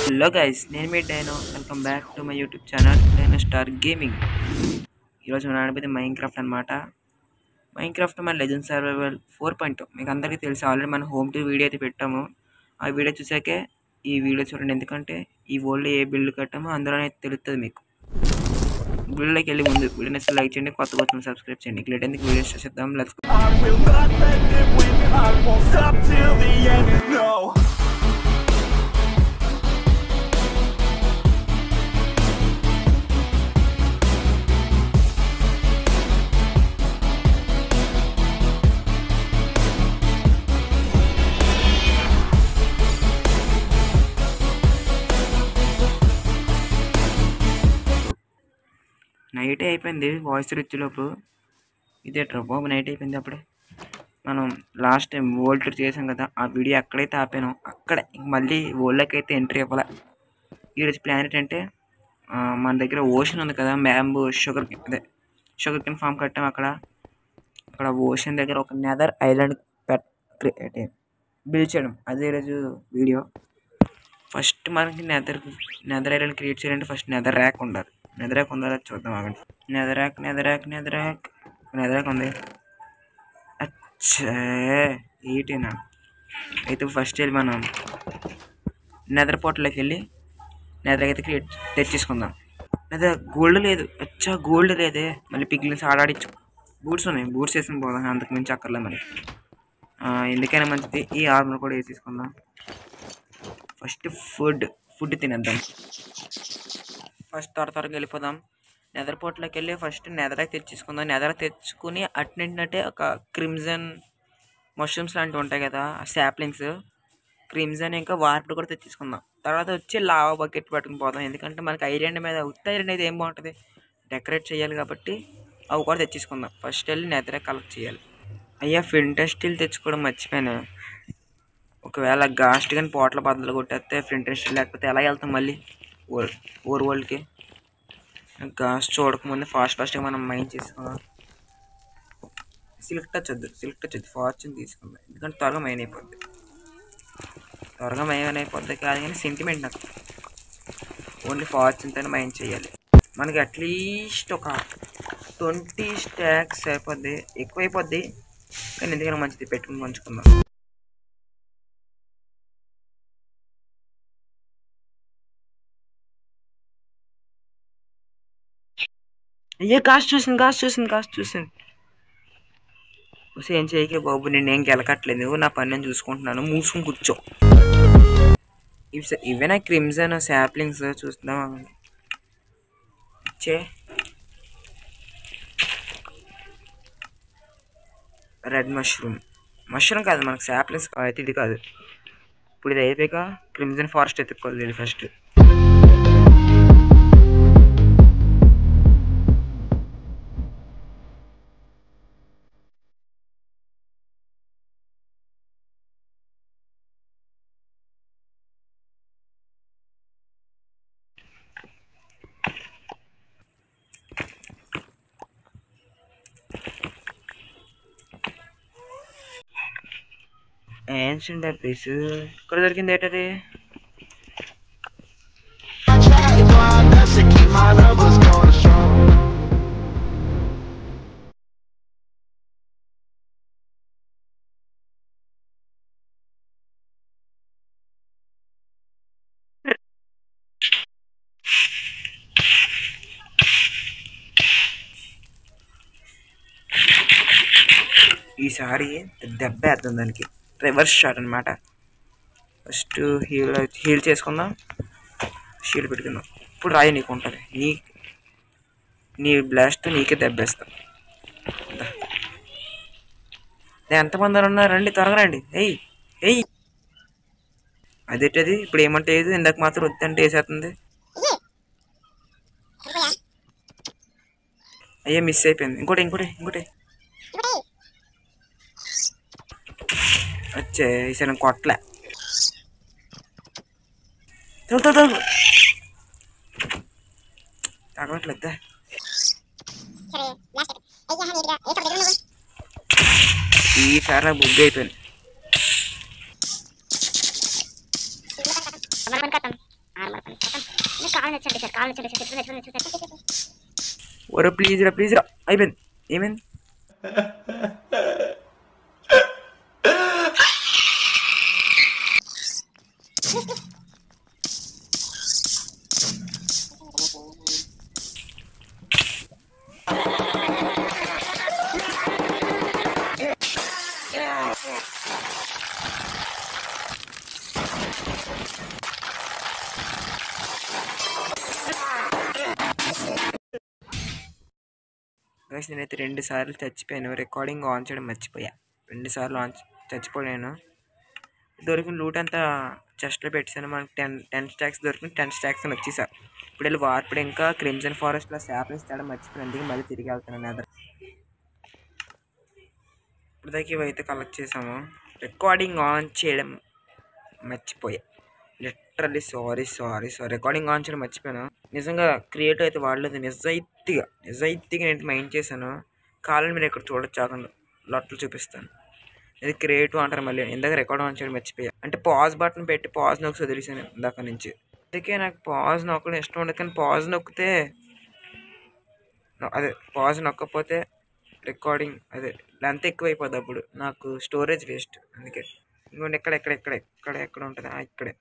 Hello guys, నేను మీ Dino. Welcome back to my YouTube channel Dino star gaming. ఈరోజు మనం ఆడిపోతే మైన్క్రాఫ్ట్ అనమాట. మైన్క్రాఫ్ట్ మన లెజెండ్ సర్వైవల్ 4.0 మీకు అందరికీ తెలుసు. ఆల్రెడీ మనం హోమ్ టు వీడియో అయితే పెట్టాము. ఆ వీడియో చూసాకే ఈ వీడియో చూడండి, ఎందుకంటే ఈ వరల్డ్లో ఏ బిల్డ్ కట్టామో అందులోనే తెలుస్తుంది మీకు. వీడియోలోకి వెళ్ళి ముందు వీడియోని లైక్ చేయండి, కొత్తగా వచ్చిన సబ్స్క్రైబ్ చేయండి. లేట్ ఎందుకు వీడియో చేద్దాం. Let's go. నైట్ అయిపోయింది వాయిస్ రిచ్ లోపు. ఇదే బాబు, నైట్ అయిపోయింది అప్పుడే. మనం లాస్ట్ టైం వరల్డ్ టూర్ చేసాం కదా, ఆ వీడియో ఎక్కడైతే ఆపానో అక్కడే మళ్ళీ వరల్డ్లోకి అయితే ఎంట్రీ ఇవ్వాలి. ఈరోజు ప్లాన్ ఏంటంటే, మన దగ్గర ఓషన్ ఉంది కదా, బ్యాంబూ షుగర్ కేన్ ఫామ్ కట్టాం. అక్కడ ఓషన్ దగ్గర ఒక నెదర్ ఐలాండ్ బిల్డ్ చేయడం, అదే ఈరోజు వీడియో. ఫస్ట్ మనకి నెదర్ ఐలాండ్ క్రియేట్ చేయాలంటే ఫస్ట్ నెదర్ ర్యాక్ ఉండాలి. నెదర్ ర్యాక్ ఉందా చూద్దాం, ఆగండి. నెదర్ ర్యాక్ ఉంది. అచ్చే ఏటేనా అయితే ఫస్ట్ వెళ్ళి మనం నెదర్ పోర్ట్లోకి వెళ్ళి నెదర్ అయితే తెచ్చేసుకుందాం. లేదా గోల్డ్ లేదు, గోల్డ్ లేదే. మళ్ళీ పిగ్లిన్స్ ఆడాడించు. బూట్స్ ఉన్నాయి, బూట్స్ వేసుకుని పోదాం, అంతకు మించి అక్కర్లే మరి. ఎందుకైనా మంచిది ఈ ఆర్మర్ కూడా వేసేసుకుందాం. ఫస్ట్ ఫుడ్ తినేద్దాం. ఫస్ట్ త్వరగా వెళ్ళిపోదాం. నెదర్ పోర్ట్లోకి వెళ్ళి ఫస్ట్ నెదర్ తెచ్చేసుకుందాం. నెదర్ తెచ్చుకుని అట్నింటే ఒక క్రిమ్జన్ మష్రూమ్స్ లాంటివి ఉంటాయి కదా, శాప్లింగ్స్, క్రిమ్జన్ ఇంకా వార్ప్ కూడా తెచ్చేసుకుందాం. తర్వాత వచ్చి లావా బకెట్ పట్టుకుని పోదాం. ఎందుకంటే మనకి ఐలాండ్ మీద ఐలాండ్ అయితే ఏం బాగుంటుంది, డెకరేట్ చేయాలి కాబట్టి అవి కూడా తెచ్చేసుకుందాం. ఫస్ట్ వెళ్ళి నెదర్ కలెక్ట్ చేయాలి. అయ్యా, ఫ్లింట్ స్టీల్ తెచ్చుకోవడం మర్చిపోయాను. ఒకవేళ గాస్ట్ కానీ పోట్ల బద్దలు కొట్టేస్తే ఫ్లింట్ స్టీల్ లేకపోతే ఎలా వెళ్తాం మళ్ళీ వరల్డ్కి. గాస్ట్ చూడకముందే ఫాస్ట్గా మనం మైండ్ చేసుకుందాం. సిల్క్ టచ్ వద్దు, ఫార్చ్యూన్ తీసుకుందాం. ఎందుకంటే త్వరగా మైన్ అయిపోద్ది కాదు కానీ సెంటిమెంట్ నాకు. ఓన్లీ ఫార్చ్యూన్తోనే మైండ్ చేయాలి. మనకి అట్లీస్ట్ ఒక 20 స్టాక్స్ అయిపోద్ది, ఎక్కువైపోద్ది కానీ ఎందుకైనా మంచిది పెట్టుకుని పంచుకుందాం. అయ్యే, కాస్ట్ చూసింది. ఏం చేయకే బాబు, నేనేం గెలకట్లేదు, నా పని నేను చూసుకుంటున్నాను. మూసుకుని కూర్చో. ఇవేనా క్రిమ్జన్ శాప్లింగ్స్ చూస్తున్నాం. రెడ్ మష్రూమ్ కాదు మనకు శాప్లింగ్స్ అయితే ఇది కాదు. ఇప్పుడు ఇది అయిపోయాక క్రిమ్జన్ ఫారెస్ట్ ఎత్తుక్కోవాలి ఫస్ట్. ఏన్షియంట్ పీస్ ఇక్కడ దొరికింది ఏంటది? ఈసారి దెబ్బ వేద్దాం దానికి. రివర్స్ షాట్ అనమాట. ఫస్ట్ హీల్ చేసుకుందాం, షీల్డ్ పెట్టుకుందాం. ఇప్పుడు రాయి నీకు ఉంటుంది, నీ బ్లాస్ట్ నీకే దెబ్బేస్తా. ఎంతమంది ఉన్నారు, రండి త్వరగా రండి. ఎయ్ అదేంటది ఇప్పుడు ఏమంటే ఏది, ఇందాక మాత్రం వద్దంటే వేసేస్తుంది. అయ్యే, మిస్ అయిపోయింది. ఇంకోటి వచ్చే ఈసారి కొట్టలే. తగవట్లేదా? ఈసారి బుద్ధి అయిపోయింది. ఒరే ప్లీజ్ రా ప్లీజ్ రా, అయిపోయింది. ఏమైంది? గైస్ నేనైతే 2 సార్లు చచ్చిపోయాను. రికార్డింగ్ ఆన్ చేయడం మర్చిపోయా. 2 సార్లు చచ్చిపోయాను. దొరికిన లూట్ అంతా చెస్ట్లో పెట్టాను. మనకి 10 స్టాక్స్ దొరికిన 10 స్టాక్స్ అని వచ్చేసా. ఇప్పుడు వెళ్ళి వార్పుడు ఇంకా క్రిమ్సన్ ఫారెస్ట్లో శాప్లింగ్స్ తేడా మర్చిపోయాను. అందుకే మళ్ళీ తిరిగి వెళ్తున్నాను నెదర్. ఇప్పుడు దాకా ఇవైతే కలెక్ట్ చేసాము. రికార్డింగ్ ఆన్ చేయడం మర్చిపోయా. Literally sorry. రికార్డింగ్ ఆన్ చేయడం మర్చిపోయాను. నిజంగా క్రియేటివ్ అయితే వాడలేదు. నిజాయితీగా నేను మైండ్ చేశాను. కావాలని మీరు ఇక్కడ చూడొచ్చు. ఆగండి, లొట్టలు చూపిస్తాను. ఇది క్రియేటివ్ అంటారు. మళ్ళీ ఇందాక రికార్డ్ ఆన్ చేయడం మర్చిపోయా. అంటే పాజ్ బటన్ పెట్టి పాజ్ నొక్కి వదిలేసాను ఇందాక నుంచి. అందుకే నాకు పాజ్ నొక్కడం ఇష్టం ఉండదు. కానీ పాజ్ నొక్కితే పాజ్ నొక్కకపోతే రికార్డింగ్ లెంత్ ఎక్కువైపోద్ది. అప్పుడు నాకు స్టోరేజ్ వేస్ట్. అందుకే ఇంకోటి ఎక్కడ ఉంటుంది, ఇక్కడే.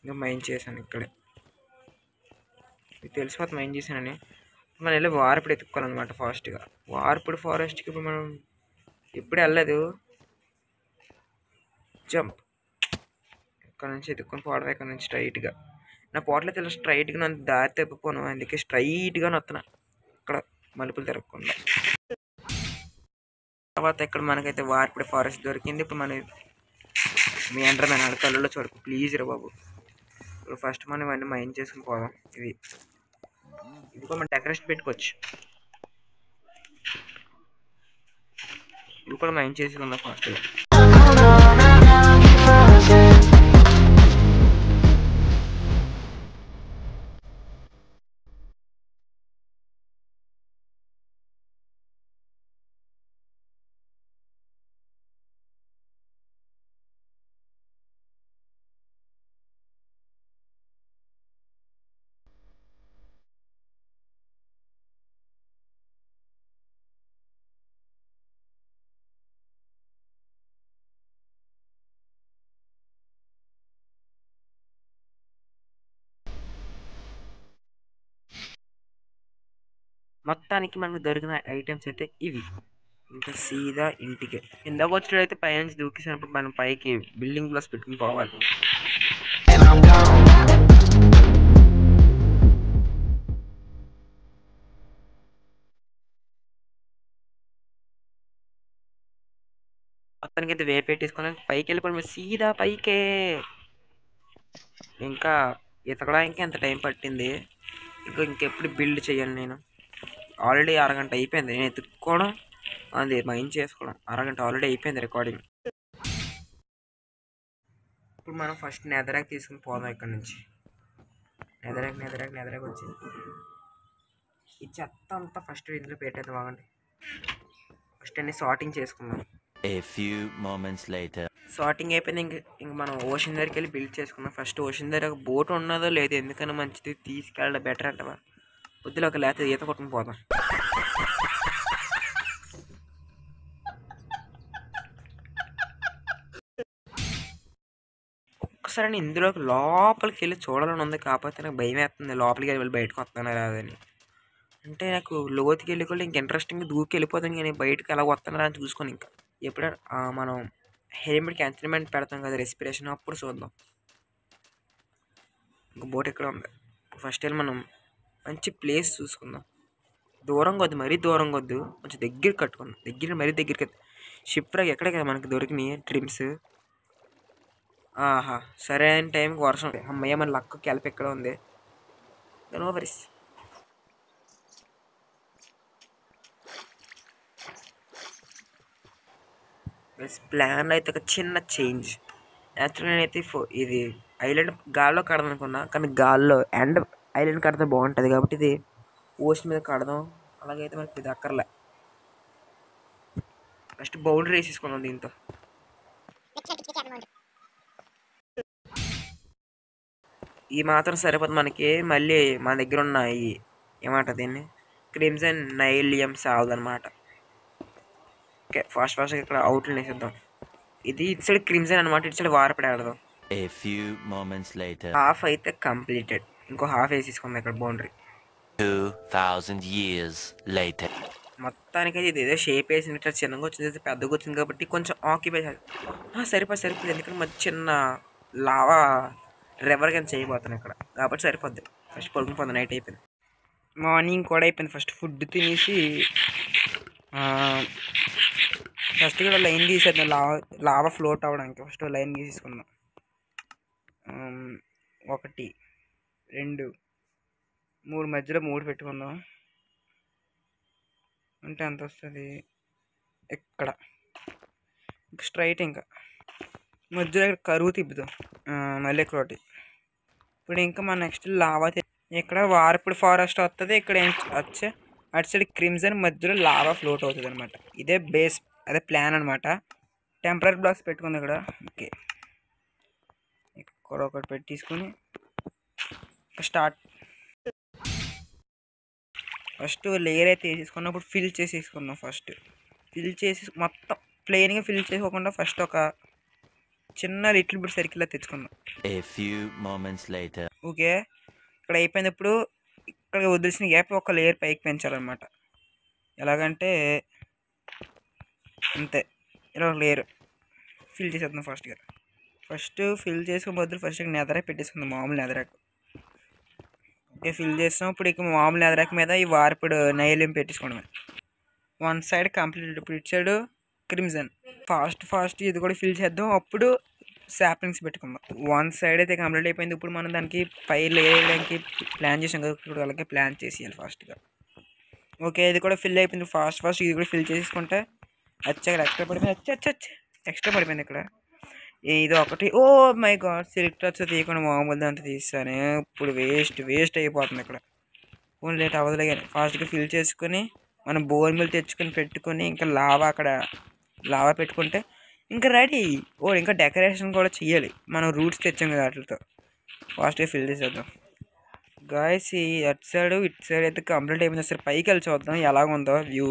ఇంకా మైండ్ చేశాను ఇక్కడే. మీకు తెలిసిపోతే మైండ్ చేశానని. మనం వెళ్ళి వార్పుడు ఎత్తుక్కోవాలన్నమాట ఫాస్ట్గా. వార్పుడు ఫారెస్ట్కి ఇప్పుడు మనం ఎప్పుడు వెళ్ళలేదు. జంప్ ఇక్కడ నుంచి ఎత్తుక్కొని పోవడం. ఇక్కడ నుంచి స్ట్రైట్గా నా పోటలో తెలిసి స్ట్రైట్గా నన్ను దారి తప్పిపోను. అందుకే స్ట్రైట్గా వస్తున్నా ఇక్కడ మలుపులు తిరగకుండా. తర్వాత ఇక్కడ మనకైతే వార్పుడు ఫారెస్ట్ దొరికింది. ఇప్పుడు మనం మీ ఎండర్మెన్ ఆడ కళ్ళలో చూడకు ప్లీజ్ రా బాబు. ఇప్పుడు ఫస్ట్ మనం ఇవన్నీ మైండ్ చేసుకుని పోదాం. ఇవి కూడా మనం డెకరేషన్ పెట్టుకోవచ్చు. ఇవి కూడా మైండ్ చేసుకుందాం ఫాస్ట్గా. మొత్తానికి మనకు దొరికిన ఐటమ్స్ అయితే ఇవి. ఇంకా సీదా ఇంటికి కిందకు వచ్చేటైతే పైనుంచి దూకేసినప్పుడు మనం పైకి బిల్డింగ్ బ్లాక్స్ పెట్టుకుని పోవాలి. మొత్తానికి అయితే వేపెట్టేసుకుని పైకి వెళ్ళిపోయి సీదా పైకే. ఇంకా ఎతకడానికి ఎంత టైం పట్టింది. ఇంకెప్పుడు బిల్డ్ చేయాలి నేను. ఆల్రెడీ అరగంట అయిపోయింది. నేను ఎత్తుక్కోవడం అది మైండ్ చేసుకోవడం అరగంట ఆల్రెడీ అయిపోయింది రికార్డింగ్. ఇప్పుడు మనం ఫస్ట్ నెదరాక్ తీసుకుని పోదాం. ఇక్కడ నుంచి నెదరాక్ వచ్చి ఈ చెత్త అంతా ఫస్ట్ ఇందులో పెట్టేద్దాం. ఆగండి, ఫస్ట్ అన్ని సార్టింగ్ చేసుకుందాం. సార్టింగ్ అయిపోయింది. ఇంక మనం ఓషన్ దగ్గరికి వెళ్ళి బిల్డ్ చేసుకుందాం. ఫస్ట్ ఓషన్ దగ్గర ఒక బోట్ ఉన్నదో లేదు, ఎందుకన్నా మంచిది తీసుకెళ్ళడం బెటర్ అంటవా. పొద్దులో ఒక లేకపోతే ఈత కొట్టుకుని పోదాం. ఒక్కసారి ఇందులోకి లోపలికి వెళ్ళి చూడాలని ఉంది. కాకపోతే నాకు భయం వేస్తుంది లోపలికి వెళ్ళి బయటకు వస్తానా రాదని. అంటే నాకు లోతుకి వెళ్ళి కూడా ఇంక ఇంట్రెస్టింగ్గా దూకి వెళ్ళిపోతాను. కానీ బయటకు ఎలా వస్తానా అని చూసుకొని ఇంకా ఎప్పుడైనా మనం హెల్మెట్కి ఎన్స్ట్రుమెంట్ పెడతాం కదా రెస్పిరేషన్, అప్పుడు చూద్దాం. ఇంకా బోట్ ఎక్కడ ఉంది. ఫస్ట్ వెళ్ళి మనం మంచి ప్లేస్ చూసుకుందాం. దూరంగా వద్దు, మరీ దూరంగా వద్దు, కొంచెం దగ్గర కట్టుకుందాం. మరీ దగ్గరికి షిప్ రాక్ ఎక్కడే కదా మనకి దొరికినాయి ట్రిమ్స్. ఆహా, సరైన టైంకి వర్షం. అమ్మయ్య, మన లక్ కెలప ఎక్కడ ఉంది. No worries. ప్లాన్ అయితే ఒక చిన్న చేంజ్. యాక్చువల్గా నేనైతే ఇది ఐలాండ్ గాల్లో కడదాం అనుకున్నా, కానీ గాల్లో అండ్ ఐలాండ్ కడితే బాగుంటుంది కాబట్టి ఇది ఓషన్ మీద కడదాం. అలాగైతే మనకి ఇది అక్కర్లే. ఫస్ట్ బౌండరీ వేసేసుకున్నాం దీంతో. ఈ మాత్రం సరిపోతుంది మనకి. మళ్ళీ మన దగ్గర ఉన్న ఈ ఏమంటారు దీన్ని, క్రిమ్సన్ నైలియం సాలదనమాట. ఓకే, ఫాస్ట్గా ఇక్కడ అవుట్లు వేసేద్దాం. ఇది ఇటు సైడ్ క్రిమ్సన్ అనమాట, ఇటు సైడ్ వారపడి ఆడదాం. హాఫ్ అయితే కంప్లీటెడ్, ఇంకో హాఫ్ వేసేసుకుందాం ఇక్కడ బౌండరీ. 2000 years later. మొత్తానికి ఇది ఏదో షేప్ వేసినట్టు చిన్నగా వచ్చింది, పెద్దగా వచ్చింది కాబట్టి కొంచెం ఆక్యుపై సరిపోతుంది. ఎందుకంటే మంచి చిన్న లావా రివర్ కానీ చేయబోతున్నాను ఇక్కడ కాబట్టి సరిపోద్ది. ఫస్ట్ పడుకుని పోతుంది, నైట్ అయిపోయింది. మార్నింగ్ కూడా అయిపోయింది. ఫస్ట్ ఫుడ్ తినేసి ఫస్ట్ కూడా లైన్ తీసేద్దాం, లావా ఫ్లోట్ అవ్వడానికి. ఫస్ట్ లైన్ తీసుకుందాం. 1 2 3 మధ్యలో 3 పెట్టుకుందాం. అంటే ఎంత వస్తుంది ఇక్కడ స్ట్రైట్, ఇంకా మధ్యలో ఇక్కడ కరువు తిప్పుదాం. మళ్ళీ ఇక్కడ ఒకటి. ఇప్పుడు ఇంకా మన నెక్స్ట్ లావా ఇక్కడ వారపుడు ఫారెస్ట్ వస్తుంది. ఇక్కడ వచ్చే అటు సైడ్ క్రిమ్సన్, మధ్యలో లావా ఫ్లోట్ అవుతుంది అనమాట. ఇదే బేస్, అదే ప్లాన్ అనమాట. టెంపరీ బ్లాక్స్ పెట్టుకుంది ఇక్కడ. ఓకే, ఇక్కడ ఒకటి పెట్టి తీసుకొని స్టార్ట్. ఫస్ట్ లేయర్ అయితే వేసేసుకున్నప్పుడు ఫిల్ చేసి తీసుకుందాం. ఫస్ట్ ఫిల్ చేసి మొత్తం ప్లెయిన్గా ఫిల్ చేసుకోకుండా ఫస్ట్ ఒక చిన్న లిటిల్ బిట్ సర్కిల్ తెచ్చుకుందాం. ఓకే, ఇక్కడ అయిపోయినప్పుడు ఇక్కడ వదిలేసిన గ్యాప్ ఒక లేయర్ పైకి పెంచాలన్నమాట. ఎలాగంటే అంతే, ఇలా ఒక లేయర్ ఫిల్ చేసేద్దాం. ఫస్ట్ ఫిల్ చేసుకుని బదులు ఫస్ట్ నెదరాక్ పెట్టేసుకుందాం, మామూలు నెదరాక్. ఓకే, ఫిల్ చేస్తాం. ఇప్పుడు ఇక మామూలు నెదరాక్ మీద ఈ వార్పుడు నైలియం పెట్టేసుకోవడమే. One side complete. ఇప్పుడు ఇటు సైడ్ క్రిమ్సన్. ఫాస్ట్ ఇది కూడా ఫిల్ చేద్దాం. అప్పుడు సాప్లింగ్స్ పెట్టుకుందాం. వన్ సైడ్ అయితే కంప్లీట్ అయిపోయింది. ఇప్పుడు మనం దానికి పైర్లు వేయడానికి ప్లాన్ చేసాం కదా, ఇప్పుడు అలాగే ప్లాన్ చేసేయాలి ఫాస్ట్గా. ఓకే, ఇది కూడా ఫిల్ అయిపోయింది. ఫాస్ట్ ఇది కూడా ఫిల్ చేసుకుంటే ఎక్స్ట్రా పడిపోయింది ఇక్కడ. ఇది ఒకటి. ఓ మై గాడ్, సిలిక్టర్స్ తీయకుండా మామూలు అంతా తీస్తాను. ఇప్పుడు వేస్ట్ అయిపోతుంది ఇక్కడ. ఓన్లీ లేట్ అవ్వదులే కానీ ఫాస్ట్గా ఫిల్ చేసుకొని మనం బోర్ మిల్ తెచ్చుకొని పెట్టుకొని ఇంకా లావా పెట్టుకుంటే ఇంకా రెడీ. ఇంకా డెకరేషన్ కూడా చెయ్యాలి. మనం రూట్స్ తెచ్చాం కదా, వాటితో ఫాస్ట్గా ఫిల్ చేసేద్దాం. గాయస్, ఈ అటు సైడ్ ఇటు సైడ్ అయితే కంప్లీట్ అయిపోయింది. సరే పైకి వెళ్ళి చూద్దాం ఎలాగుందో వ్యూ.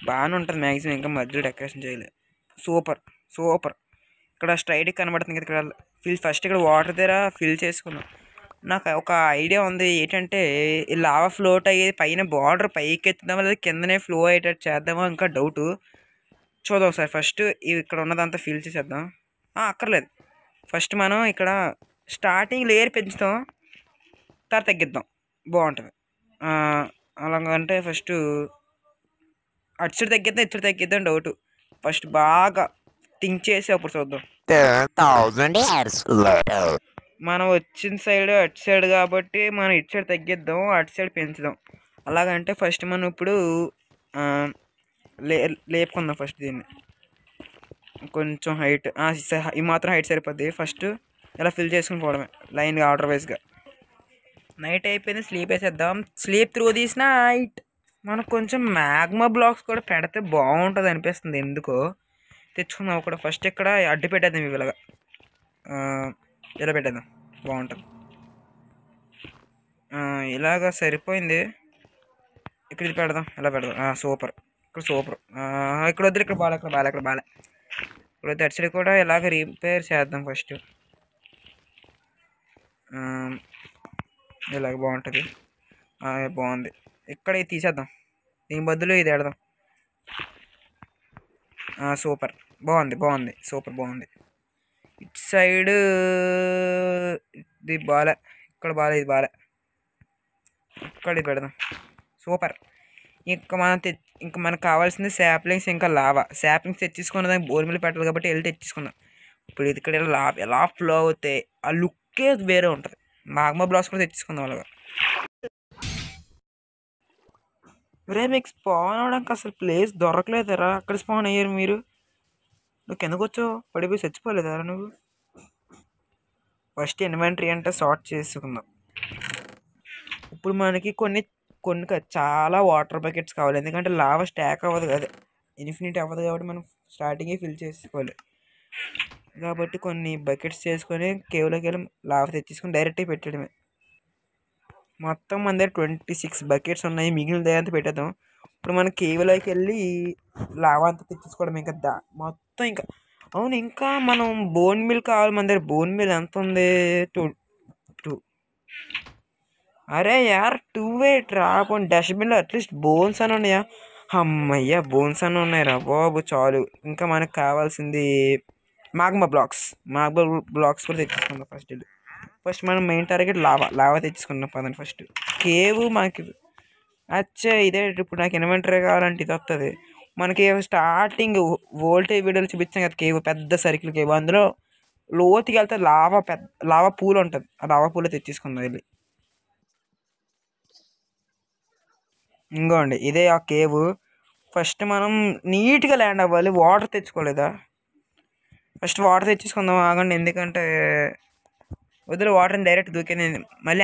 బాగానే ఉంటుంది మ్యాక్సిమం. ఇంకా మధ్యలో డెకరేషన్ చేయలేదు. సూపర్. ఇక్కడ స్ట్రైట్గా కనబడుతుంది కదా, ఇక్కడ ఫస్ట్ ఇక్కడ వాటర్ దగ్గర ఫిల్ చేసుకుందాం. నాకు ఒక ఐడియా ఉంది. ఏంటంటే ఈ లావా ఫ్లోట్ అయ్యేది పైన బార్డర్ పైకి ఎత్తుదామా లేదా కిందనే ఫ్లో అయ్యేటట్టు చేద్దామా, ఇంకా డౌటు. చూద్దాం ఒకసారి. ఫస్ట్ ఇక్కడ ఉన్నదంతా ఫిల్ చేసేద్దాం. అక్కర్లేదు, ఫస్ట్ మనం ఇక్కడ స్టార్టింగ్ లేయర్ పెంచుతాం, తర్వాత తగ్గిద్దాం, బాగుంటుంది. అలాగంటే ఫస్ట్ అటు సైడ్ తగ్గిద్దాం, ఇటు సైడ్ తగ్గిద్దాం డౌట్. ఫస్ట్ బాగా థింక్ చేసి అప్పుడు చూద్దాం. 10,000 years later. మనం వచ్చిన సైడ్ అటు సైడ్ కాబట్టి మనం ఇటు సైడ్ తగ్గిద్దాం, అటు సైడ్ పెంచుదాం. అలాగంటే ఫస్ట్ మనం ఇప్పుడు లేపుకుందాం. ఫస్ట్ దీన్ని కొంచెం హైట్, ఈ మాత్రం హైట్ సరిపోద్ది. ఫస్ట్ ఇలా ఫిల్ చేసుకుని పోవడమే లైన్గా ఆర్డర్ వైజ్గా. నైట్ అయిపోయింది, స్లీప్ వేసేద్దాం. స్లీప్ త్రూ తీసిన నైట్. మనకు కొంచెం మ్యాగ్మా బ్లాక్స్ కూడా పెడితే బాగుంటుంది అనిపిస్తుంది ఎందుకో. తెచ్చుకుందాం ఒకటి. ఫస్ట్ ఇక్కడ అడ్డు పెట్టేద్దాం, ఇలాగా ఇలా పెట్టేద్దాం, బాగుంటుంది. ఇలాగా సరిపోయింది. ఇక్కడ ఇది పెడదాం, ఇలా పెడదాం. సూపర్. ఇక్కడ వద్దు, ఇక్కడ బాగా ఇప్పుడు అటు సైడ్ కూడా ఇలాగ రిపేర్ చేద్దాం ఫస్ట్. ఇలాగ బాగుంటుంది. బాగుంది. ఇక్కడ ఇది తీసేద్దాం, దీని బదులు ఇది పెడదాం. సూపర్, బాగుంది. సూపర్ బాగుంది. ఇటు సైడ్ ఇది బాలే, ఇక్కడ బాలే, ఇది బాలే. ఇక్కడ ఇది పెడదాం. సూపర్. ఇంకా మనకు కావాల్సింది సాప్లింగ్స్, ఇంకా లావా. సాప్లింగ్స్ తెచ్చేసుకున్న దానికి బోర్ మిల్ పెట్టాలి కాబట్టి వెళ్ళి తెచ్చేసుకుందాం. ఇప్పుడు ఇది ఇక్కడ ఎలా ఫ్లో అవుతాయి, ఆ లుక్కే వేరే ఉంటుంది. మాగ్మా బ్లాక్స్ కూడా తెచ్చేసుకుందాం అలాగా. మీకు స్పాన్ అవడానికి అసలు ప్లేస్ దొరకలేదరా. అక్కడ స్పాన్ అయ్యారు మీరు. నువ్వు కిందకు వచ్చావు, పడిపోయి చచ్చిపోలేదారా నువ్వు. ఫస్ట్ ఇన్వెంటరీ అంటే సార్ట్ చేసుకుందాం. ఇప్పుడు మనకి కొన్ని చాలా వాటర్ బకెట్స్ కావాలి, ఎందుకంటే లావా స్టాక్ అవ్వదు కదా, ఇన్ఫినిటీ అవ్వదు కాబట్టి మనం స్టార్టింగే ఫిల్ చేసుకోవాలి. కాబట్టి కొన్ని బకెట్స్ చేసుకొని కేవ్లోకి వెళ్ళి లావా తెచ్చేసుకొని డైరెక్ట్గా పెట్టడమే. మొత్తం మన దగ్గర 26 బకెట్స్ ఉన్నాయి. మిగిలిన అంతా పెట్టేద్దాం. ఇప్పుడు మనం కేవ్లోకి వెళ్ళి లావా అంతా తెచ్చేసుకోవడం. ఇంకా మొత్తం ఇంకా అవును, ఇంకా మనం బోన్ మిల్ కావాలి. మన దగ్గర బోన్ మిల్ ఎంత ఉంది? 2. అరే యార్ 2 రా. పోనీ డస్ట్బిన్లో అట్లీస్ట్ బోన్స్ అని ఉన్నాయా? అమ్మయ్యా, బోన్స్ అని ఉన్నాయిరా బాబు, చాలు. ఇంకా మనకు కావాల్సింది మాగ్మా బ్లాక్స్ కూడా తెచ్చుకుందాం. ఫస్ట్ మనం మెయిన్ టార్గెట్ లావా తెచ్చుకుందాం పదండి. ఫస్ట్ కేవ్ మనకి ఇదే. ఇప్పుడు నాకు ఇన్వెంటరీ కావాలంటే ఇది వస్తుంది మనకి. స్టార్టింగ్ వోల్టేజ్ వీడియోలు చూపించాం కదా, కేవ్ పెద్ద సర్కిల్ కేవ్. అందులో లోతుకి వెళ్తే లావా పూల్ ఉంటుంది. ఆ లావా పూలు తెచ్చేసుకుందాం వెళ్ళి. ఇంకోండి ఇదే ఆ కేవ్. ఫస్ట్ మనం నీట్గా ల్యాండ్ అవ్వాలి. వాటర్ తెచ్చుకోలేదా? ఫస్ట్ వాటర్ తెచ్చేసుకుందాం, ఆగండి. ఎందుకంటే వదిలే వాటర్ని డైరెక్ట్ దూకేది మళ్ళీ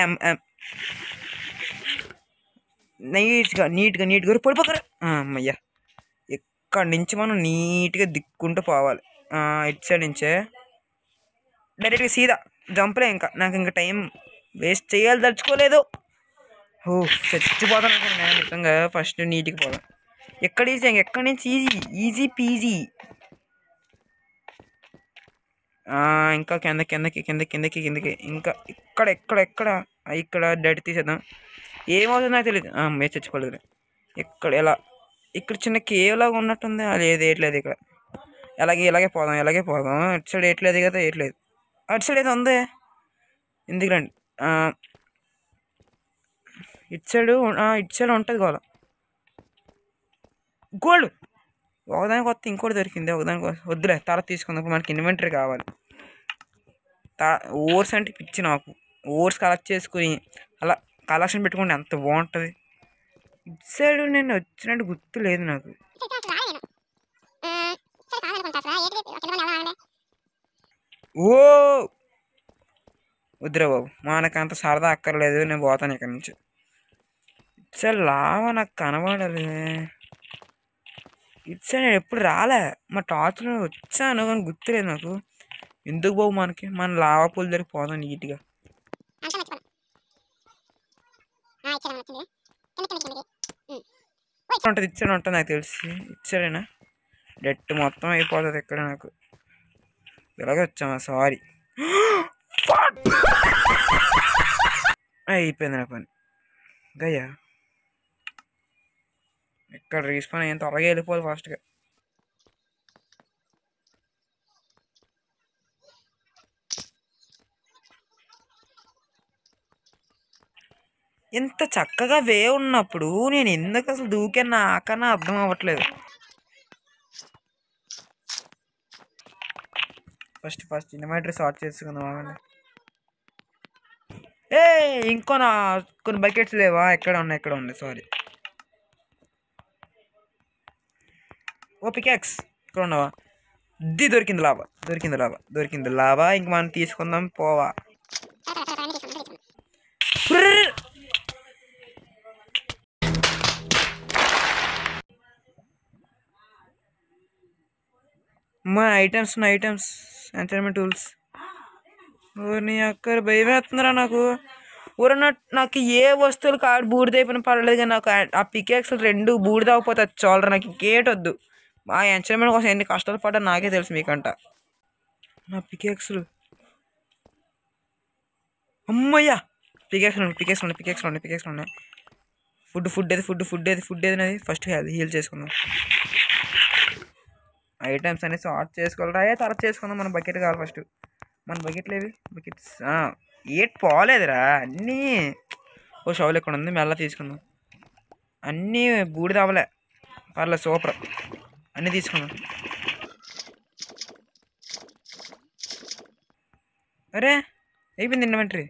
నీట్గా పడిపోతారు. అమ్మయ్యా, ఇక్కడి నుంచి మనం నీట్గా దిక్కుంటూ పోవాలి. ఇటు సైడ్ నుంచే డైరెక్ట్గా సీదా జంప్లే. నాకు ఇంకా టైం వేస్ట్ చేయాలి తలుచుకోలేదు. చచ్చిపోతాను అనుకోండి నేను నిజంగా. ఫస్ట్ నీట్గా పోదాం. ఎక్కడి నుంచి ఈజీ పీజీ. ఇంకా కిందకి ఇంకా ఇక్కడ డైరెక్ట్ తీసేద్దాం. ఏమవుతుందో నాకు తెలియదు. మేము చచ్చిపోలేదు. ఇక్కడ చిన్న కేవ్ లాగా ఉన్నట్టుంది. అది ఏట్లేదు ఇక్కడ. ఇలాగే పోదాం. అటు సైడ్ ఏట్లేదు కదా, ఏట్లేదు. అటు సైడ్ ఏదో ఉంది. ఎందుకు రండి. ఇటు సైడ్ ఉంటుంది గోళ. గోల్డ్ ఒకదానికి వస్తే ఇంకోటి దొరికింది. ఒకదానికి వద్దులే, తర్వాత తీసుకుందాం. మనకి ఇన్వెంటరీ కావాలి. ఓర్స్ అంటే పిచ్చి నాకు. ఓర్స్ కలెక్ట్ చేసుకుని అలా కలెక్షన్ పెట్టుకుంటే ఎంత బాగుంటుంది. ఇటు సైడ్ నేను వచ్చినట్టు గుర్తు లేదు నాకు. ఓ వద్దురా బాబు, మనకు అంత సరదా అక్కర్లేదు. నేను పోతాను ఇక్కడ నుంచి. ఇటు సైడ్ లావా నాకు కనబడాలి. ఇటు సైడ్ నేను ఎప్పుడు రాలే. మా టార్చ్లో వచ్చాను కానీ గుర్తులేదు నాకు. ఎందుకు బాబు, మన లావా పూల దగ్గరికి పోదాం నీట్గా. ఉంటుంది ఇటు సైడ్ ఉంటుంది నాకు తెలిసి. ఇటు సైడేనా? డెట్ మొత్తం అయిపోతుంది ఇక్కడ నాకు. ఇలాగే వచ్చామా? సారీ. అయిపోయింది నా పని. గయ్యా ఇక్కడ రీస్పాన్ ఏం త్వరగా వెళ్ళిపోవాలి ఫాస్ట్గా. ఇంత చక్కగా ఉన్నప్పుడు నేను ఎందుకు అసలు దూకాను నాకన్నా అర్థం అవ్వట్లేదు. ఫస్ట్ ఇన్వర్టర్ షార్ట్ చేసుకుందాం. ఆగండి. ఇంకో కొన్ని బకెట్స్ లేవా? ఎక్కడ ఉన్నాయి. సారీ. ఓ పికాక్స్ ఇక్కడ ఉన్నావా? దొరికింది లావా. ఇంక మనం తీసుకుందాం పోవా. మా ఐటమ్స్ ఎంటర్టైన్మెంట్ టూల్స్. నీ అక్కడ భయం వేస్తుందిరా నాకు. నాకు ఏ వస్తువులు కాడు బూడిదైపోయినా పర్వాలేదు కానీ నాకు ఆ పికాక్స్లు 2 బూడిదైపోతే చాలరా. నాకు ఇంకేటొద్దు. ఆ ఎంటర్టైన్మెంట్ కోసం ఎన్ని కష్టాలు పడ్డా నాకే తెలుసు మీకంట. నా పికాక్స్లు అమ్మయ్యా. పికాక్స్లు ఉన్నాయి. ఫుడ్ ఏది నాది. ఫస్ట్ హీల్ చేసుకుందాం. ఐటమ్స్ అనేవి సార్ట్ చేసుకోవాలి. తర్వాత చేసుకుందాం. మన బకెట్ కావాలి ఫస్ట్. మన బకెట్లు ఏవి? బకెట్స్ పోలేదురా అన్నీ. ఓ షవల్ ఎక్కడ ఉంది, మెల్ల తీసుకుందాం. అన్నీ బూడిద అవ్వలే, పర్లేదు సూపర్. అన్నీ తీసుకుందాం. అరే అయిపోయింది ఇన్వెంటరీ.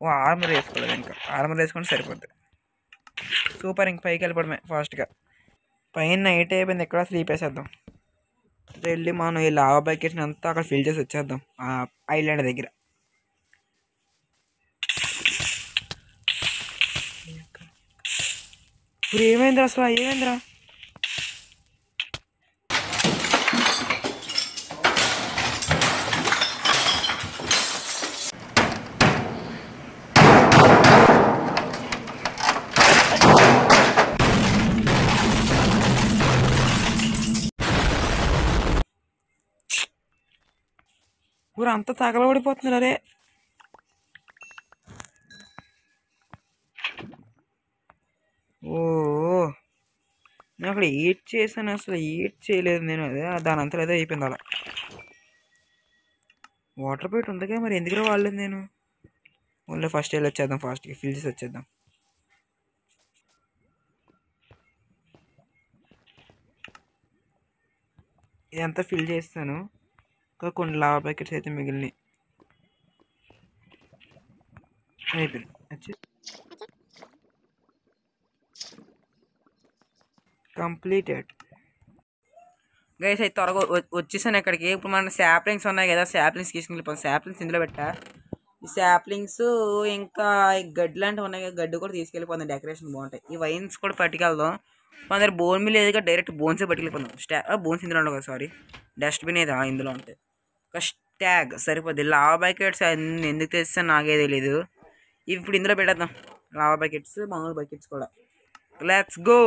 ఓ ఆర్మర్ వేసుకోలేదు. ఇంకా ఆర్మర్ వేసుకుంటే సరిపోద్ది. సూపర్. ఇంక పైకి వెళ్ళిపోవడమే ఫాస్ట్గా. పైన నైట్ అయిపోయింది. ఎక్కడ స్లీప్ వేసేద్దాం. వెళ్ళి మనం ఈ లావా బకెట్ని అంతా అక్కడ ఫిల్ చేసి వచ్చేద్దాం ఆ ఐలాండ్ దగ్గర. ఇప్పుడు ఏమైందిరా అసలు? ఏమైందిరా? ఊరు అంతా తగలబడిపోతున్నారు. అరే ఓ నేను అక్కడ ఏడ్ చేశాను, అసలు ఏడ్ చేయలేదు నేను. అదే దాని అంతా ఏదో అయిపోయింది అలా. వాటర్ బయట ఉందిగా, మరి ఎందుకు వాడలేదు నేను. ఓన్లీ ఫస్ట్ వెళ్ళి వచ్చేద్దాం, ఫాస్ట్గా ఫిల్ చేసి వచ్చేద్దాం. ఇదంతా ఫిల్ చేస్తాను, ఇంకా కొన్ని లావా ప్యాకెట్స్ అయితే మిగిలినాయి. అయిపోయింది. Completed guys. అయితే త్వరగా వచ్చేసాను ఇక్కడికి. ఇప్పుడు మన శాప్లింగ్స్ ఉన్నాయి కదా, శాప్లింగ్స్ తీసుకెళ్ళిపోతాం. శాప్లింగ్స్ ఇందులో పెట్టా. ఈ శాప్లింగ్స్ ఇంకా ఈ గడ్డి లాంటివి ఉన్నాయి కదా, గడ్డి కూడా తీసుకెళ్ళిపోతాం, డెకరేషన్ బాగుంటాయి. ఈ వైన్స్ కూడా పట్టుకెళ్దాం. మన దగ్గర బోన్ మిల్ లేదుగా, డైరెక్ట్ బోన్సే పట్టుకెళ్ళిపోతాం. బోన్స్ ఇందులో ఉండవు కదా, సారీ, డస్ట్బిన్ ఏదా ఇందులో ఉంటాయి. ఒక ట్యాగ్ సరిపోద్ది. లావా బకెట్స్ అన్ని ఎందుకు తెస్తాను నాకే తెలీదు. ఇప్పుడు ఇందులో పెట్టేద్దాం లావా బకెట్స్, మామూలు బకెట్స్ కూడా. Let's go.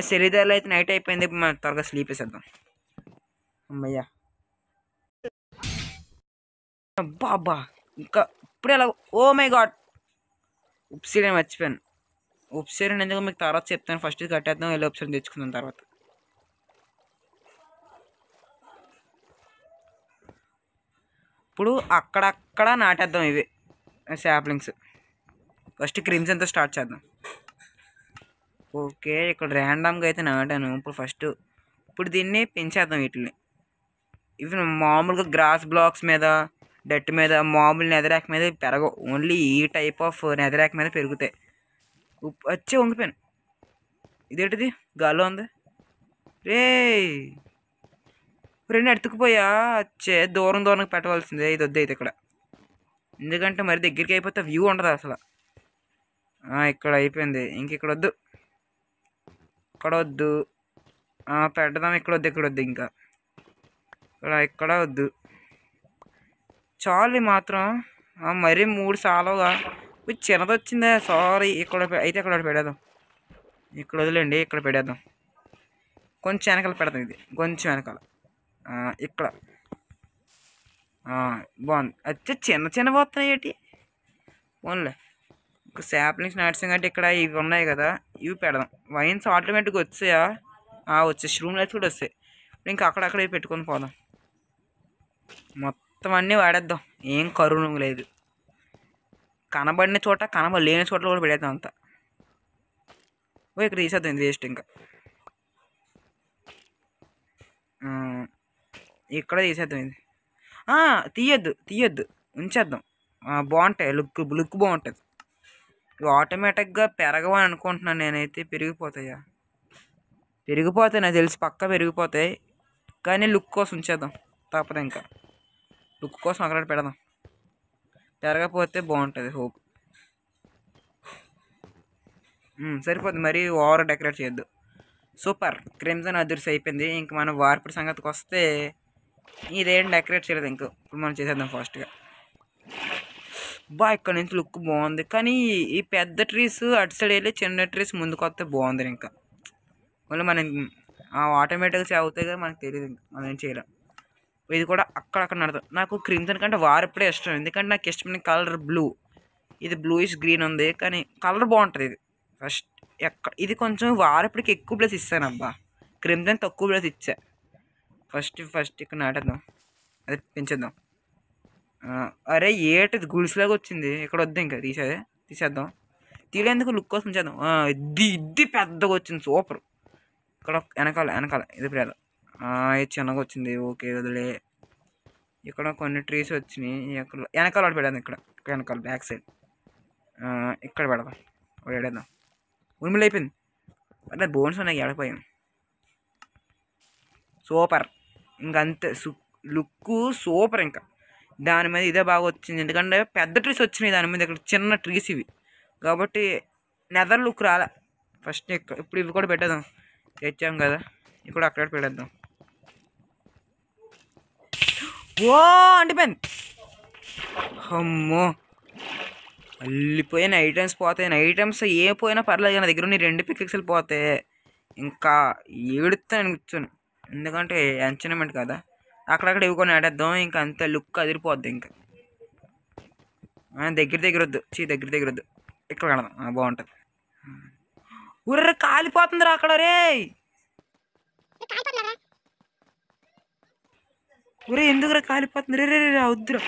శరీరాలు అయితే నైట్ అయిపోయింది, ఇప్పుడు మనం త్వరగా స్లీప్ వేసేద్దాం. అమ్మయ్యా. అబ్బా ఇంకా ఇప్పుడే ఎలా. ఓ మై గాడ్, ఉప్సిడెన్ మర్చిపోయాను. ఉప్సిడెన్ ఎందుకు మీకు తర్వాత చెప్తాను. ఫస్ట్ ఇది కట్టేద్దాం, వెళ్ళి ఉప్సిడెన్ తెచ్చుకుందాం తర్వాత. ఇప్పుడు అక్కడక్కడ నాటేద్దాం ఇవి శాప్లింగ్స్. ఫస్ట్ క్రిమ్సన్తో స్టార్ట్ చేద్దాం. ఓకే, ఇక్కడ ర్యాండమ్గా అయితే నాటాను. ఇప్పుడు దీన్ని పెంచేద్దాం వీటిని. ఇవి మామూలుగా గ్రాస్ బ్లాక్స్ మీద, డట్ మీద, మామూలు నెదరాక్ మీద పెరగవు. ఓన్లీ ఈ టైప్ ఆఫ్ నెదరాక్ మీద పెరుగుతాయి. వచ్చి వంగిపోయాను. ఇదేంటిది గాల్లో ఉంది రే. రెండు ఎత్తుకుపోయా. వచ్చే దూరం దూరంగా పెట్టవలసిందే. ఇది వద్దు అయితే ఇక్కడ, ఎందుకంటే మరి దగ్గరికి అయిపోతే వ్యూ ఉండదు అసలు. ఇక్కడ అయిపోయింది, ఇంక ఇక్కడ వద్దు, ఇక్కడ వద్దు. పెడదాం, ఇక్కడ వద్దు ఇంకా ఇక్కడ వద్దు. చాలు మాత్రం. మరీ 3 సాలవుగా. చిన్నది వచ్చిందే, సారీ. అయితే ఇక్కడ పెడదాం. ఇక్కడ వదిలేండి, ఇక్కడ పెడేద్దాం. కొంచెం వెనకాల పెడదాం, ఇది కొంచెం వెనకాల. ఇక్కడ బాగుంది. వచ్చి చిన్న పోతున్నాయి ఏంటి. ఓన్లే ఇంకా శాప్లింగ్స్ నడిచాం అంటే ఇక్కడ ఇవి ఉన్నాయి కదా, ఇవి పెడదాం. వైన్స్ ఆటోమేటిక్గా వచ్చాయా? వచ్చేసి రూమ్ లైట్స్ కూడా వస్తాయి. ఇంకా అక్కడక్కడ పెట్టుకొని పోదాం. మొత్తం అన్నీ వాడేద్దాం, ఏం కరువు లేదు. కనబడిన చోట, కనబడలేని చోట్ల కూడా పెడేద్దాం అంతా. ఇక్కడ తీసేద్దాం, ఇది వేస్ట్. ఇంకా ఇక్కడ తీసేద్దాం. ఇది తీయద్దు ఉంచేద్దాం. బాగుంటాయి, లుక్ బాగుంటుంది. ఇవి ఆటోమేటిక్గా పెరగవని అనుకుంటున్నాను నేనైతే. పెరిగిపోతాయి నాకు తెలిసి, పక్కా పెరిగిపోతాయి. కానీ లుక్ కోసం ఉంచేద్దాం, తప్పదు. ఇంకా లుక్ కోసం అక్కడ పెడదాం. పెరగకపోతే బాగుంటుంది. హోప్ సరిపోద్ది, మరి ఓవర్ డెకరేట్ చేయొద్దు. సూపర్, క్రిమ్సన్ అదర్స్ అయిపోయింది. ఇంక మనం వార్పుడి సంగతికి వస్తే, ఇదేం డెకరేట్ చేయలేదు ఇంకా. ఇప్పుడు మనం చేసేద్దాం ఫాస్ట్గా. ఇక్కడ నుంచి లుక్ బాగుంది. కానీ ఈ పెద్ద ట్రీస్ అటు సైడ్ వెళ్ళి చిన్న ట్రీస్ ముందుకు వస్తే బాగుంది. ఇంకా మళ్ళీ మనం ఆటోమేటిక్గా అవుతాయి కదా, మనకు తెలియదు. ఇంకా మనం ఏం చేయలేం. ఇది కూడా అక్కడక్కడ నడతాం. నాకు క్రిమ్సన్ కంటే వార్పుడే ఇష్టం, ఎందుకంటే నాకు ఇష్టమైన కలర్ బ్లూ. ఇది బ్లూయిష్ గ్రీన్ ఉంది, కానీ కలర్ బాగుంటుంది. ఇది ఫస్ట్ ఇది కొంచెం వార్పుడికి ఎక్కువ ప్లేస్ ఇస్తాను. అబ్బా, క్రిమ్సన్ తక్కువ ప్లేస్ ఇచ్చా. ఫస్ట్ ఇక్కడ నాటేద్దాం, అదే పెంచేద్దాం. అరే ఏటిది గుడిసెలాగా వచ్చింది. ఇక్కడ వద్దు, ఇంకా తీసేద్దాం. తీరేందుకు లుక్ కోసం చేద్దాం. ఇది పెద్దగా వచ్చింది, సూపర్. ఇక్కడ వెనకాల ఇది పెడదాం. ఇది చిన్నగా వచ్చింది, ఓకే వదిలే. ఇక్కడ కొన్ని ట్రీస్ వచ్చినాయి. వెనకాల పెడదాం. ఇక్కడ వెనకాల బ్యాక్ సైడ్ ఇక్కడ పెడదాం. పెడదాం. ఉరిమిల్ అయిపోయింది. అంటే బోన్స్ ఉన్నాయి, ఎడపోయాం. సూపర్, ఇంకంతే. Look super. ఇంకా దాని మీద ఇదే బాగా వచ్చింది, ఎందుకంటే పెద్ద ట్రీస్ వచ్చినాయి దాని మీద. ఇక్కడ చిన్న ట్రీస్ ఇవి కాబట్టి నెదర్ లుక్ రాలే. ఫస్ట్ ఇప్పుడు ఇవి కూడా పెట్టేద్దాం. తెచ్చాం కదా, ఇప్పుడు అక్కడ పెట్టేద్దాం. అంటిపోయింది. అమ్మో, అల్లిపోయిన ఐటమ్స్ పోతాయి. ఐటమ్స్ ఏ పోయినా పర్లేదు, నా దగ్గర 2 పిక్సెల్ పోతే ఇంకా ఏడుస్తాను కూర్చొని, ఎందుకంటే ఎంచనమెంట్ కదా. అక్కడక్కడ ఇవి కొన్ని ఆడేద్దాం. ఇంకా అంతే లుక్ అదిరిపోద్ది. ఇంకా దగ్గర వద్దు. దగ్గర వద్దు. ఇక్కడ కడదాం బాగుంటుంది. ఊర్రే కాలిపోతుందిరా అక్కడ. రే ఊరే ఎందుకురా కాలిపోతుంది? రే రే రే వద్దురా.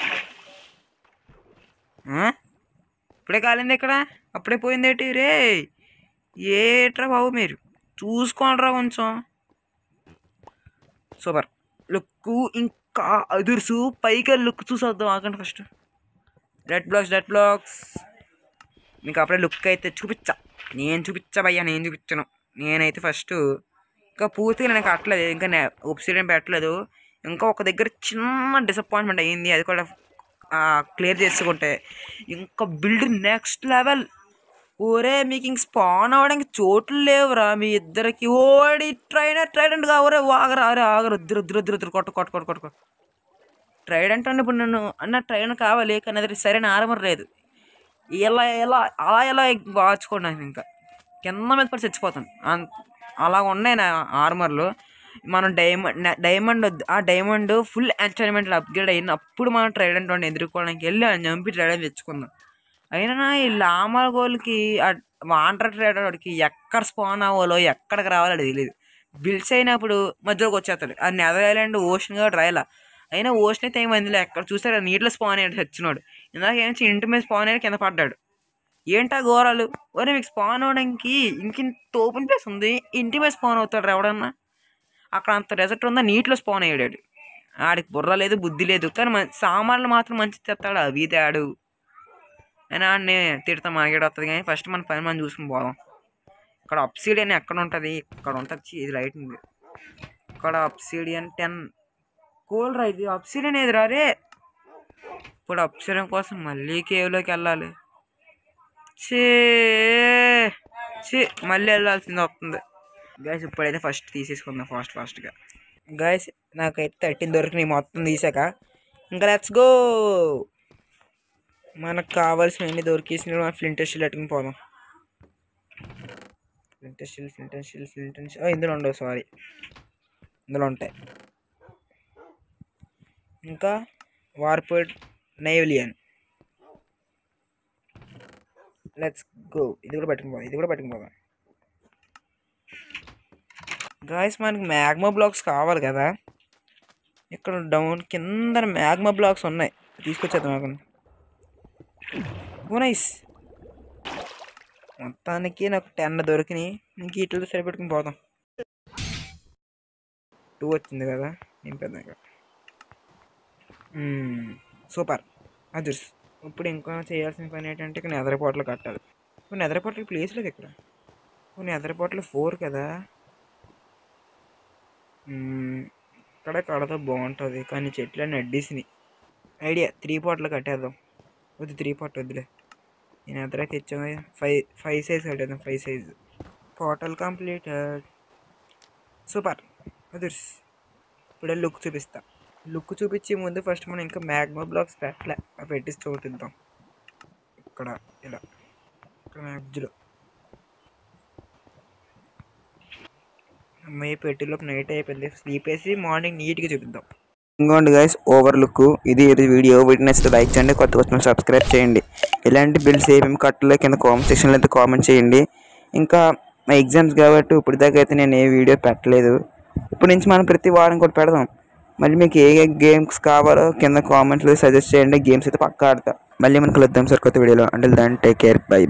ఇప్పుడే కాలింది ఇక్కడ, అప్పుడే పోయింది ఏంటి? రే ఏట్రా బాబు, మీరు చూసుకోండిరా కొంచెం. Super look. ఇంకా అదుర్సు పైగా లుక్ చూసొద్దాం. ఆకండి ఫస్ట్. రెడ్ బ్లాక్స్ మీకు అప్పుడే లుక్ అయితే చూపించా. నేను భయ్యా, నేను చూపించాను. నేనైతే ఫస్ట్ ఇంకా పూర్తిగా నేను కట్టలేదు, ఇంకా ఒబ్సిడియన్ పెట్టలేదు. ఇంకా ఒక దగ్గర చిన్న డిసప్పాయింట్మెంట్ అయ్యింది, అది కూడా క్లియర్ చేసుకుంటే ఇంకా బిల్డ్ నెక్స్ట్ లెవెల్. ఓరే మీకు ఇంక స్పాన్ అవ్వడానికి చోట్లు లేవురా మీ ఇద్దరికి. ఓడి ట్రైడెంట్ కావరే ఆగరా. అరే ఆగరు. వద్దు కొట్టు. ట్రైడెంట్ అంటే ఇప్పుడు నన్ను అన్న ట్రైన్ కావాలి, కానీ అది సరైన ఆర్మర్ లేదు. అలా వాచుకోండి. ఇంకా కింద మీద పడి చచ్చిపోతాను. అలా ఉన్నాయి నా ఆర్మర్లు. మనం డైమండ్ ఫుల్ ఎంచైన్మెంట్లో అప్గ్రేడ్ అయింది. అప్పుడు మనం ట్రైడెంట్ వాడిని ఎదుర్కోవడానికి వెళ్ళి చంపి ట్రైడెంట్ తెచ్చుకుందాం. అయినా ఈ లామర్ గోల్కి వాంటర్ ట్రైడర్ వాడికి ఎక్కడ స్పాన్ అవ్వాలో ఎక్కడికి రావాలో తెలియదు. బిల్డ్స్ అయినప్పుడు మధ్యలోకి వచ్చేస్తాడు. ఆ నెదర్ ఐలాండ్ ఓషన్ గా డ్రైలా అయినా ఓషన్ అయితే ఏమైందిలే. ఎక్కడ చూస్తే నీటిలో స్పాన్ అయ్యాడు చచ్చినాడు. ఇందాక ఏం ఇంటి మీద స్పాన్ అయ్యాడు, కింద పడ్డాడు. ఏంటా ఘోరాలు? ఒరే మీకు స్పాన్ అవడానికి ఇంకింత ఓపెన్ ప్లేస్ ఉంది, ఇంటి మీద స్పాన్ అవుతాడు ఎవడన్నా? అక్కడ అంత రెజర్ట్ ఉందా, నీటిలో స్పాన్ అయ్యాడు. ఆడికి బుర్ర లేదు, బుద్ధి లేదు. కానీ సామాన్లు మాత్రం మంచి తెస్తాడు. అవి తేడు అయినా ఆడిని తిడతాం, మనకేడు వస్తుంది. కానీ ఫస్ట్ మన పని మనం చూసుకుని పోదాం. ఇక్కడ అప్సిడియన్ ఎక్కడ ఉంటుంది? ఇక్కడ ఉంటుంది. ఇది రైట్ ఉంది. ఇక్కడ అప్సిడియన్ 10 కోల్ రా. ఇది అప్సిడియన్ ఏదిరా రే. ఇప్పుడు అప్సిడియన్ కోసం మళ్ళీ కేవ్లోకి వెళ్ళాలి. మళ్ళీ వెళ్ళాల్సింది వస్తుంది. గైస్ ఇప్పుడైతే ఫస్ట్ తీసేసుకుందాం ఫాస్ట్గా. గైస్ నాకైతే 13 దొరికినాయి మొత్తం తీసాక. ఇంకా లెట్స్ గో. మనకు కావాల్సినవన్నీ దొరికేసిన మనం ఫ్లింట్ స్టీల్ ఎట్టుకుని పోదాం. ఫ్లింట్ స్టీల్ ఇందులో ఉండవు, సారీ ఇందులో ఉంటాయి. ఇంకా వార్పుడ్ నైవ్లియన్. Let's go. ఇది కూడా పట్టుకుని పోదాం. గాయస్ మనకి మ్యాగ్మా బ్లాక్స్ కావాలి కదా. ఇక్కడ డౌన్ కింద మ్యాగ్మా బ్లాక్స్ ఉన్నాయి, తీసుకొచ్చేద్దాం. నాకు నైస్. మొత్తానికి నాకు 10 దొరికినాయి. ఇంక వీటితో సరిపెట్టుకుని పోదాం. 2 వచ్చింది కదా, నింపేద్దాం. Super others. ఇప్పుడు ఇంకా చేయాల్సిన పని ఏంటంటే ఇక్కడ నెదర్ పోర్టల్ కట్టాలి. ఇప్పుడు నెదర్ పోర్టల్ ప్లేస్ లేదు ఇక్కడ. నెదర్ పోర్టల్ 4 కదా, ఇక్కడ కడతా బాగుంటుంది. కానీ చెట్లన్నీ అడ్డేసినాయి. Idea 3 portal కట్టేద్దాం. వద్దు 3 పోర్ట్ వద్దులే. నేను ఎదరాకి ఇచ్చాము 5 సైజ్ కట్టేద్దాం. 5 సైజ్ పోర్టల్ కంప్లీటెడ్. సూపర్ అదర్స్. ఇప్పుడే లుక్ చూపిస్తా. లుక్ చూపించే ముందు ఫస్ట్ మనం ఇంకా మ్యాగ్మా బ్లాక్స్ పెట్టేసి చూపిద్దాం. ఇక్కడ ఇలా ఇక్కడ మ్యాగ్లో అమ్మాయి పెట్టిలోకి నైట్ అయిపోయింది. స్లీప్ వేసి మార్నింగ్ నీట్గా చూపిద్దాం. ఇంకోండి గైస్ ఓవర్ లుక్. ఇది వీడియో. వీడియో నచ్చితే లైక్ చేయండి, కొత్త వచ్చిన సబ్స్క్రైబ్ చేయండి. ఇలాంటి బిల్డ్స్ ఏమేమి కట్టలో కింద కామెంట్ సెక్షన్లో అయితే కామెంట్ చేయండి. ఇంకా మా ఎగ్జామ్స్ కాబట్టి ఇప్పుడు దాకా అయితే నేను ఏ వీడియో పెట్టలేదు. ఇప్పటి నుంచి మనం ప్రతి వారం కూడా పెడదాం. మళ్ళీ మీకు ఏ గేమ్స్ కావాలో కింద కామెంట్లు సజెస్ట్ చేయండి. గేమ్స్ అయితే పక్కా ఆడతా. మళ్ళీ మనం కలుద్దాం సార్ కొత్త వీడియోలో. అంటే దాన్ని టేక్ కేర్, బై.